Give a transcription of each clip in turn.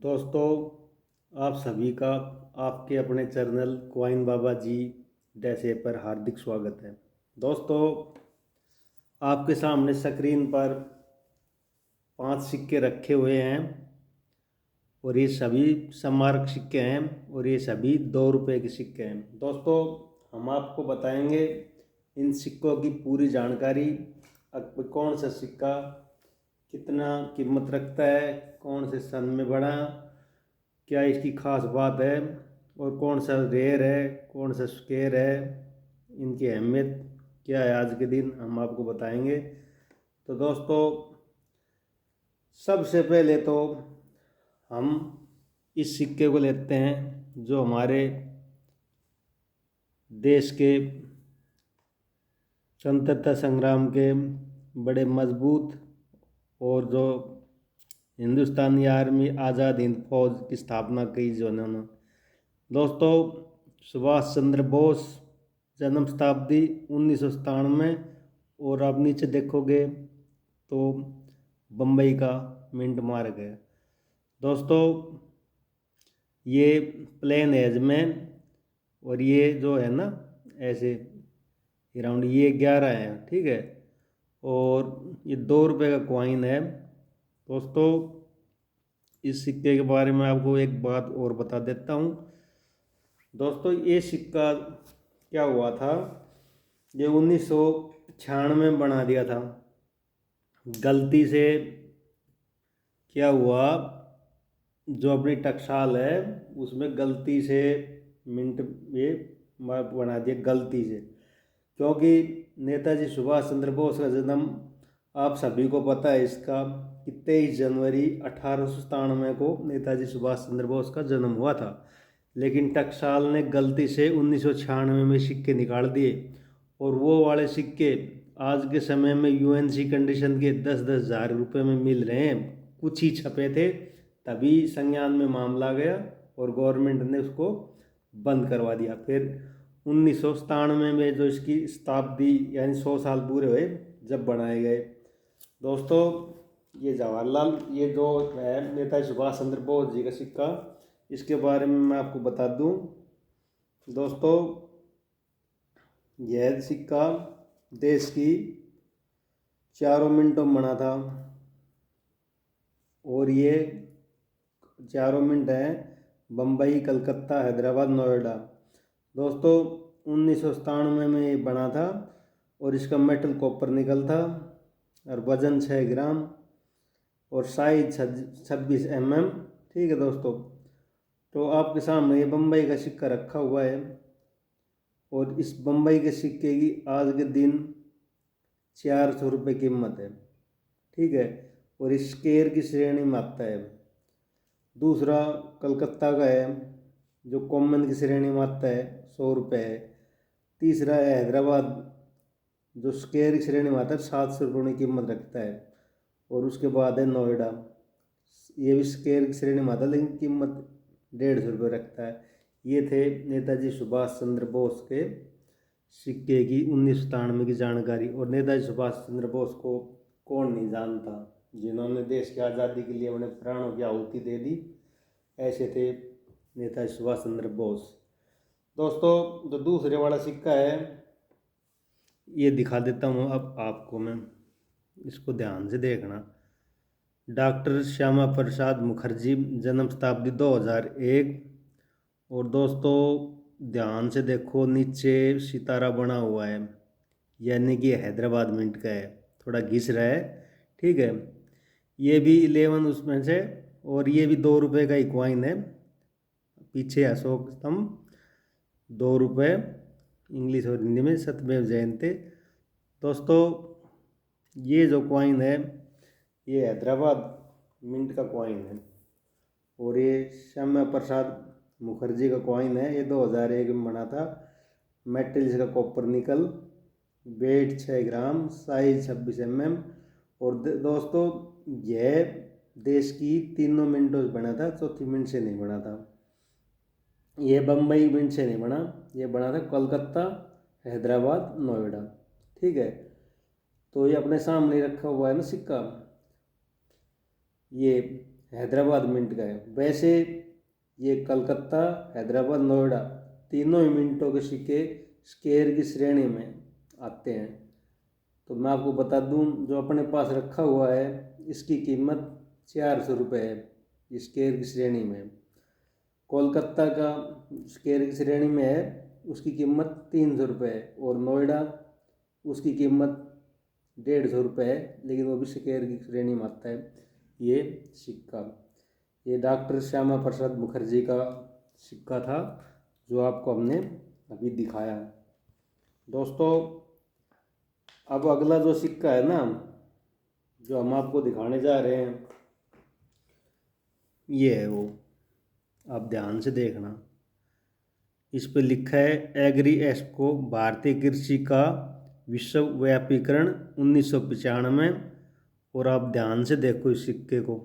दोस्तों, आप सभी का आपके अपने चैनल कॉइन बाबा जी डैशे पर हार्दिक स्वागत है। दोस्तों, आपके सामने स्क्रीन पर 5 सिक्के रखे हुए हैं और ये सभी स्मारक सिक्के हैं और ये सभी 2 रुपये के सिक्के हैं। दोस्तों, हम आपको बताएंगे इन सिक्कों की पूरी जानकारी। कौन सा सिक्का कितना कीमत रखता है, कौन से सन में बना, क्या इसकी खास बात है और कौन सा रेयर है, कौन सा स्क्वायर है, इनकी अहमियत क्या है आज के दिन हम आपको बताएंगे। तो दोस्तों, सबसे पहले तो हम इस सिक्के को लेते हैं जो हमारे देश के स्वतंत्रता संग्राम के बड़े मजबूत और जो हिंदुस्तानी आर्मी आज़ाद हिंद फौज की स्थापना की जो उन्होंने। दोस्तों, सुभाष चंद्र बोस, जन्म शताब्दी 1997। और आप नीचे देखोगे तो बम्बई का मिंट मार्ग है। दोस्तों, ये प्लेन एज में और ये जो है ना ऐसे अराउंड ये 11 है, ठीक है। और ये 2 रुपये का कॉइन है। दोस्तों, इस सिक्के के बारे में आपको एक बात और बता देता हूँ। दोस्तों, ये सिक्का क्या हुआ था, ये 1996 में बना दिया था। गलती से क्या हुआ, जो अपनी टकसाल है उसमें गलती से मिनट ये बना दिया गलती से, क्योंकि नेताजी सुभाष चंद्र बोस का जन्म आप सभी को पता है इसका कि 23 जनवरी 1897 को नेताजी सुभाष चंद्र बोस का जन्म हुआ था। लेकिन टकसाल ने गलती से 1996 में सिक्के निकाल दिए और वो वाले सिक्के आज के समय में यूएनसी कंडीशन के 10-10 हज़ार रुपये में मिल रहे हैं। कुछ ही छपे थे, तभी संज्ञान में मामला गया और गवर्नमेंट ने उसको बंद करवा दिया। फिर 1997 में जो इसकी शताब्दी यानी 100 साल पूरे हुए जब बनाए गए। दोस्तों, ये जवाहरलाल, ये जो है नेताजी सुभाष चंद्र बोस जी का सिक्का, इसके बारे में मैं आपको बता दूं। दोस्तों, यह सिक्का देश की चारों मिनटों में बना था और ये चारों मिनट हैं बम्बई, कलकत्ता, हैदराबाद, नोएडा। दोस्तों, 1997 में ये बना था और इसका मेटल कॉपर निकल था और वजन 6 ग्राम और साइज 26 mm, ठीक है। दोस्तों, तो आपके सामने ये बम्बई का सिक्का रखा हुआ है और इस बम्बई के सिक्के की आज के दिन 400 रुपये कीमत है, ठीक है। और इस स्क्वायर की श्रेणी में आता है। दूसरा कलकत्ता का है जो कॉमन की श्रेणी में आता है, 100 रुपये है। तीसरा है हैदराबाद जो स्क्वायर की श्रेणी में आता है, 700 रुपये की कीमत रखता है। और उसके बाद है नोएडा, ये भी स्क्वायर की श्रेणी में आता है लेकिन कीमत 150 रुपये रखता है। ये थे नेताजी सुभाष चंद्र बोस के सिक्के की 1997 की जानकारी। और नेताजी सुभाष चंद्र बोस को कौन नहीं जानता, जिन्होंने देश की आज़ादी के लिए अपने प्राणों की आहुति दे दी। ऐसे थे नेताजी सुभाष चंद्र बोस। दोस्तों, जो दूसरे वाला सिक्का है ये दिखा देता हूँ अब आपको मैं, इसको ध्यान से देखना। डॉक्टर श्यामा प्रसाद मुखर्जी, जन्म शताब्दी 2001। और दोस्तों, ध्यान से देखो, नीचे सितारा बना हुआ है, यानी कि हैदराबाद मिंट का है, थोड़ा घिस रहा है, ठीक है। ये भी 11 उसमें से, और ये भी 2 रुपये का ही कॉइन है। पीछे अशोक स्तंभ, 2 रुपये, इंग्लिश और हिंदी में सत्यमेव जयते। दोस्तों, ये जो कॉइन है ये हैदराबाद मिंट का कॉइन है और ये श्यामा प्रसाद मुखर्जी का कॉइन है। ये 2001 में बना था। मेटल इसका कॉपर निकल, वेट 6 ग्राम, साइज 26 mm। और दोस्तों, यह देश की तीनों मिनटों से बना था, चौथी मिनट से नहीं बना था। यह बम्बई मिंट से नहीं बना, यह बना था कोलकाता, हैदराबाद, नोएडा, ठीक है। तो ये अपने सामने रखा हुआ है ना सिक्का, ये हैदराबाद मिंट का है। वैसे ये कलकत्ता, हैदराबाद, नोएडा तीनों ही मिंटों के सिक्के स्क्वायर की श्रेणी में आते हैं। तो मैं आपको बता दूं, जो अपने पास रखा हुआ है इसकी कीमत 400 रुपये है स्क्वायर की श्रेणी में। कोलकाता का स्क्वायर की श्रेणी में है, उसकी कीमत 300 रुपये है। और नोएडा उसकी कीमत 150 रुपये है, लेकिन वो भी स्क्वायर की श्रेणी में आता है ये सिक्का। ये डॉक्टर श्यामा प्रसाद मुखर्जी का सिक्का था जो आपको हमने अभी दिखाया। दोस्तों, अब अगला जो सिक्का है ना, जो हम आपको दिखाने जा रहे हैं, ये है वो। आप ध्यान से देखना, इस पर लिखा है एग्री एक्सपो भारतीय कृषि का विश्वव्यापीकरण 1995। और आप ध्यान से देखो इस सिक्के को,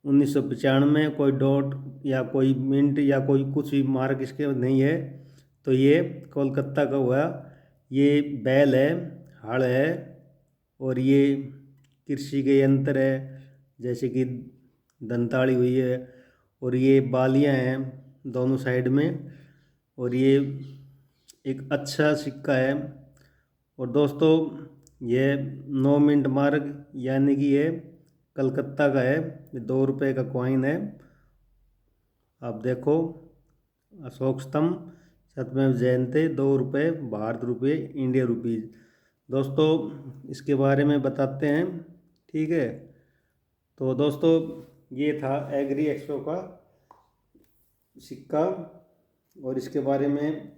1995, कोई डॉट या कोई मिंट या कोई कुछ भी मार्क इसके नहीं है। तो ये कोलकाता का हुआ। ये बैल है, हल है, और ये कृषि के यंत्र है जैसे कि दंताड़ी हुई है, और ये बालियाँ हैं दोनों साइड में। और ये एक अच्छा सिक्का है। और दोस्तों, ये 9 मिनट मार्क यानी कि ये कलकत्ता का है, 2 रुपये का कॉइन है। आप देखो, अशोक स्तंभ, सत्यमेव जयते, 2 रुपये, भारत रुपये, इंडिया रुपीज़। दोस्तों, इसके बारे में बताते हैं, ठीक है। तो दोस्तों, ये था एग्री एक्सपो का सिक्का। और इसके बारे में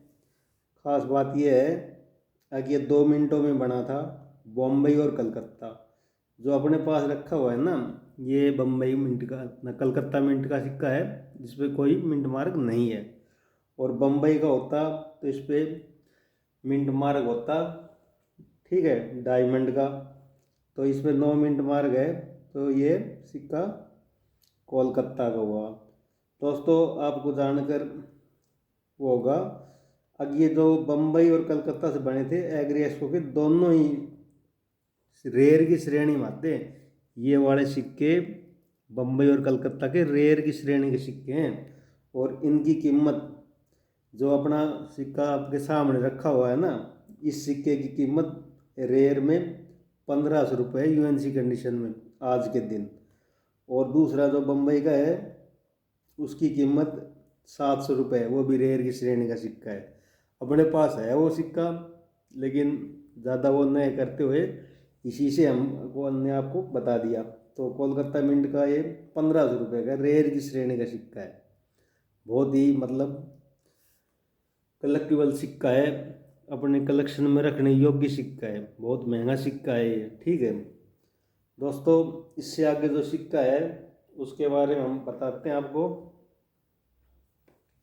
ख़ास बात यह है कि ये 2 मिनटों में बना था। बॉम्बई और कलकत्ता जो अपने पास रखा हुआ है ना, ये बम्बई मिंट का ना कलकत्ता मिंट का सिक्का है जिस पे कोई मिंट मार्क नहीं है। और बम्बई का होता तो इस पर मिंट मार्क होता, ठीक है, डायमंड का। तो इस पर 9 मिंट मार्क है, तो ये सिक्का कोलकाता का हुआ। दोस्तों, आपको जानकर वो होगा, अब ये जो बम्बई और कलकत्ता से बने थे एग्री एक्सपो के, दोनों ही रेयर की श्रेणी में आते हैं। ये वाले सिक्के बम्बई और कलकत्ता के रेयर की श्रेणी के सिक्के हैं। और इनकी कीमत, जो अपना सिक्का आपके सामने रखा हुआ है ना, इस सिक्के की कीमत रेयर में 1500 रुपये यूएनसी कंडीशन में आज के दिन। और दूसरा जो बम्बई का है उसकी कीमत 700 रुपये, वो भी रेयर की श्रेणी का सिक्का है। अपने पास है वो सिक्का, लेकिन ज़्यादा वो नहीं करते हुए इसी से हमने आपको बता दिया। तो कोलकाता मिंट का ये 1500 रुपये का रेयर की श्रेणी का सिक्का है। बहुत ही मतलब कलेक्टिबल सिक्का है, अपने कलेक्शन में रखने योग्य सिक्का है। बहुत महंगा सिक्का है ये, ठीक है। दोस्तों, इससे आगे जो सिक्का है उसके बारे में हम बताते हैं आपको।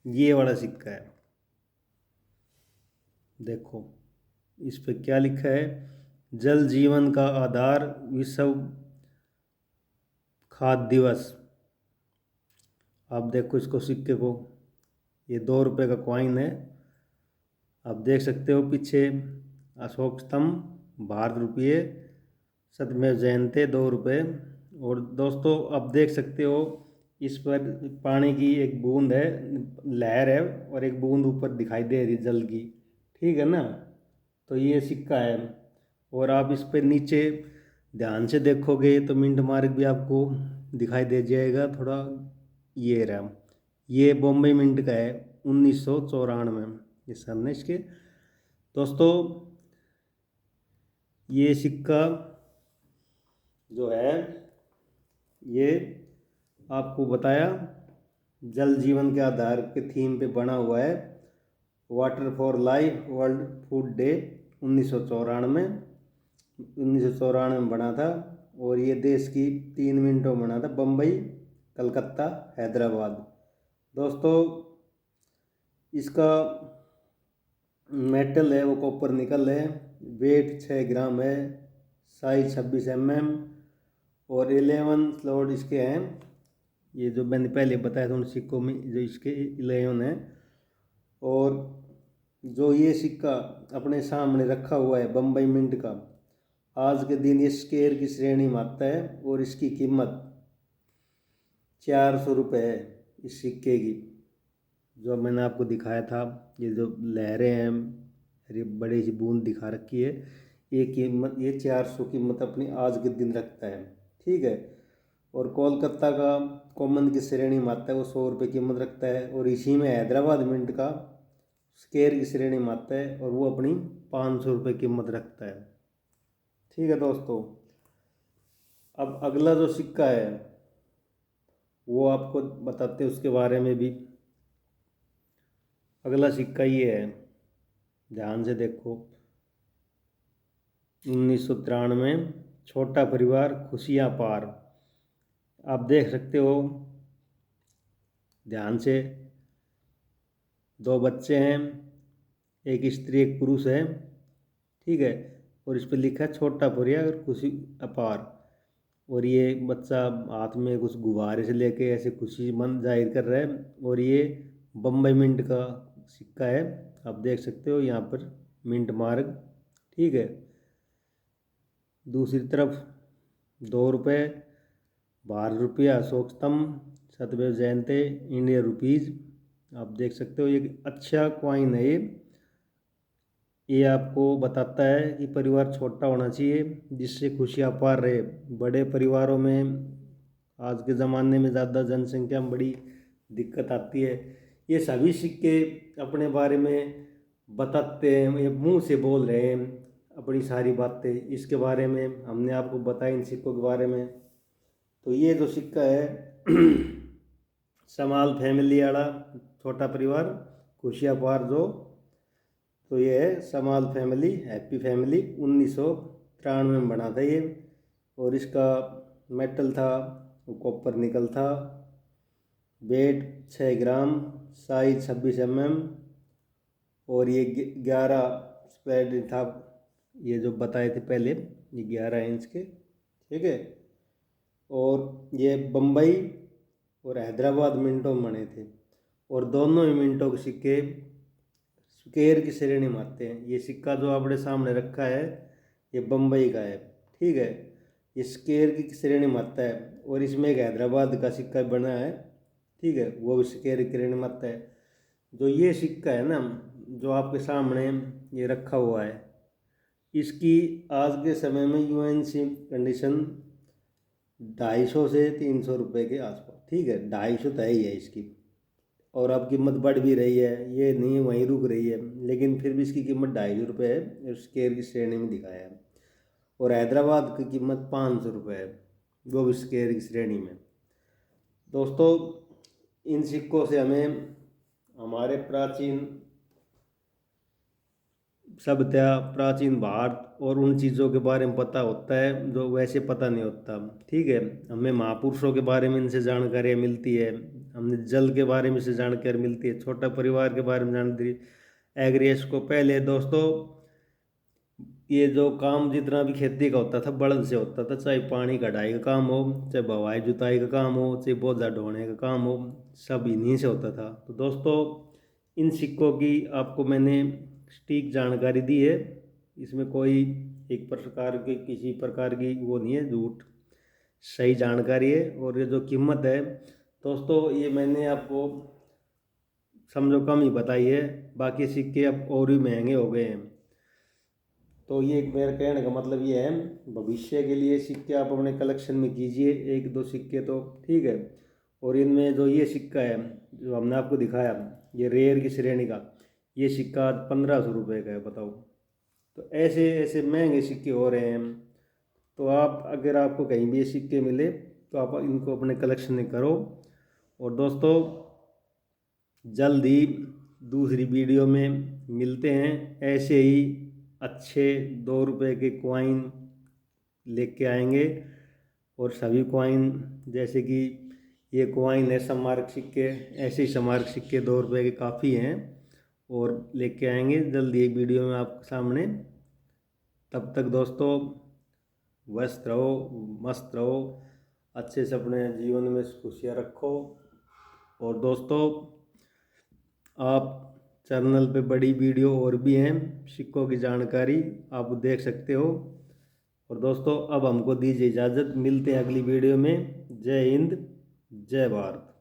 ये वाला सिक्का है, देखो इस पे क्या लिखा है, जल जीवन का आधार, विश्व खाद्य दिवस। आप देखो इसको, सिक्के को, ये 2 रुपये का कॉइन है। आप देख सकते हो पीछे अशोक स्तंभ, भारत रुपये, सत्यमेव जयते, 2 रुपये। और दोस्तों, आप देख सकते हो इस पर पानी की एक बूंद है, लहर है, और एक बूंद ऊपर दिखाई दे रही जल की, ठीक है ना। तो ये सिक्का है। और आप इस पर नीचे ध्यान से देखोगे तो मिंट मार्क भी आपको दिखाई दे जाएगा थोड़ा। ये रहा, ये बॉम्बे मिंट का है 1994, ये सामने इसके। दोस्तों, ये सिक्का जो है ये आपको बताया जल जीवन के आधार के थीम पे बना हुआ है। Water for life world food day 1994 में बना था। और ये देश की 3 मिनटों में बना था, बम्बई, कलकत्ता, हैदराबाद। दोस्तों, इसका मेटल है वो कॉपर निकल है, वेट 6 ग्राम है, साइज 26 mm, और 11 स्लॉट इसके हैं। ये जो मैंने पहले बताया था उन सिक्कों में जो इसके 11 हैं। और जो ये सिक्का अपने सामने रखा हुआ है बम्बई मिंट का, आज के दिन ये स्क्वायर की श्रेणी में आता है। और इसकी कीमत 400 रुपये है इस सिक्के की, जो मैंने आपको दिखाया था। ये जो लहरें हैं, ये बड़ी सी बूंद दिखा रखी है, ये कीमत, ये 400 कीमत अपनी आज के दिन रखता है। ठीक है। और कोलकाता का कॉमन की श्रेणी में आता है, वो 100 रुपये कीमत रखता है। और इसी में हैदराबाद मिंट का स्केयर की श्रेणी में आता है, और वो अपनी 500 रुपये कीमत रखता है। ठीक है दोस्तों, अब अगला जो सिक्का है वो आपको बताते हैं उसके बारे में भी। अगला सिक्का ये है, ध्यान से देखो। 1993, छोटा परिवार खुशियाँ पार। आप देख सकते हो ध्यान से, 2 बच्चे हैं, एक स्त्री एक पुरुष है। ठीक है। और इस पर लिखा है छोटा परिवार खुशी अपार। और ये बच्चा हाथ में कुछ गुब्बारे से लेके ऐसे खुशी मन जाहिर कर रहा है। और ये बम्बई मिंट का सिक्का है, आप देख सकते हो यहाँ पर मिंट मार्ग। ठीक है। दूसरी तरफ 2 रुपये, भारत रुपया, अशोक स्तंभ, सत्यदेव जयंती, इंडियन रुपीज़। आप देख सकते हो ये अच्छा कॉइन है। ये आपको बताता है कि परिवार छोटा होना चाहिए जिससे खुशियाँ अपार रहे। बड़े परिवारों में आज के ज़माने में ज़्यादा जनसंख्या में बड़ी दिक्कत आती है। ये सभी सिक्के अपने बारे में बताते हैं, ये मुंह से बोल रहे हैं अपनी सारी बातें। इसके बारे में हमने आपको बताया इन सिक्कों के बारे में। तो ये जो सिक्का है समाल फैमिली वाला, छोटा परिवार खुशियाँ पार जो, तो ये है समाल फैमिली, हैप्पी फैमिली। 1993 में बना था ये। और इसका मेटल था वो कॉपर निकल था। वेट 6 ग्राम, साइज 26 mm। और ये 11 स्क्वायर था, ये जो बताए थे पहले, ये 11 इंच के। ठीक है। और ये बम्बई और हैदराबाद मिंटों में बने थे। और दोनों ही मिंटों के सिक्के स्क्वायर की श्रेणी में आते हैं। ये सिक्का जो आपने सामने रखा है ये बम्बई का है। ठीक है। ये स्क्वायर की श्रेणी में आता है। और इसमें एक हैदराबाद का सिक्का बना है। ठीक है, वो भी स्क्वायर की श्रेणी में आता है। जो ये सिक्का है ना, जो आपके सामने ये रखा हुआ है, इसकी आज के समय में यूएनसी कंडीशन 250 से 300 रुपये के आसपास। ठीक है, 250 तो ही है इसकी। और अब कीमत बढ़ भी रही है, ये नहीं वहीं रुक रही है, लेकिन फिर भी इसकी कीमत 250 रुपये है, स्क्वायर की श्रेणी में दिखाया है। और हैदराबाद की कीमत 500 रुपये है, वो भी स्क्वायर की श्रेणी में। दोस्तों, इन सिक्कों से हमें हमारे प्राचीन सभ्यता, प्राचीन भारत और उन चीज़ों के बारे में पता होता है जो वैसे पता नहीं होता। ठीक है। हमें महापुरुषों के बारे में इनसे जानकारी मिलती है, हमने जल के बारे में से जानकारी मिलती है, छोटा परिवार के बारे में जानकारी। एग्रीएस को पहले दोस्तों ये जो काम जितना भी खेती का होता था बड़द से होता था, चाहे पानी कढ़ाई का काम हो, चाहे बवाई जुताई का काम हो, चाहे बोझा ढोने का काम हो, सब इन्हीं से होता था। तो दोस्तों, इन सिक्कों की आपको मैंने सटीक जानकारी दी है। इसमें कोई एक प्रकार की किसी प्रकार की वो नहीं है, झूठ, सही जानकारी है। और ये जो कीमत है दोस्तों, ये मैंने आपको समझो कम ही बताई है, बाकी सिक्के अब और भी महंगे हो गए हैं। तो ये मेरा कहने का मतलब ये है, भविष्य के लिए सिक्के आप अपने कलेक्शन में कीजिए, 1-2 सिक्के तो। ठीक है। और इनमें जो ये सिक्का है जो हमने आपको दिखाया, ये रेयर की श्रेणी का, ये सिक्का 1500 रुपये का है, बताओ। तो ऐसे ऐसे महंगे सिक्के हो रहे हैं। तो आप अगर आपको कहीं भी ये सिक्के मिले तो आप इनको अपने कलेक्शन में करो। और दोस्तों, जल्द ही दूसरी वीडियो में मिलते हैं। ऐसे ही अच्छे 2 रुपये के कॉइन लेके आएंगे। और सभी कॉइन, जैसे कि ये कॉइन है स्मारक सिक्के, ऐसे ही स्मारक सिक्के 2 रुपये के काफ़ी हैं, और लेके आएंगे जल्दी एक वीडियो में आपके सामने। तब तक दोस्तों, व्यस्त रहो, मस्त रहो, अच्छे से अपने जीवन में खुशियाँ रखो। और दोस्तों, आप चैनल पे बड़ी वीडियो और भी हैं, सिक्कों की जानकारी आप देख सकते हो। और दोस्तों, अब हमको दीजिए इजाज़त, मिलते हैं अगली वीडियो में। जय हिंद, जय भारत।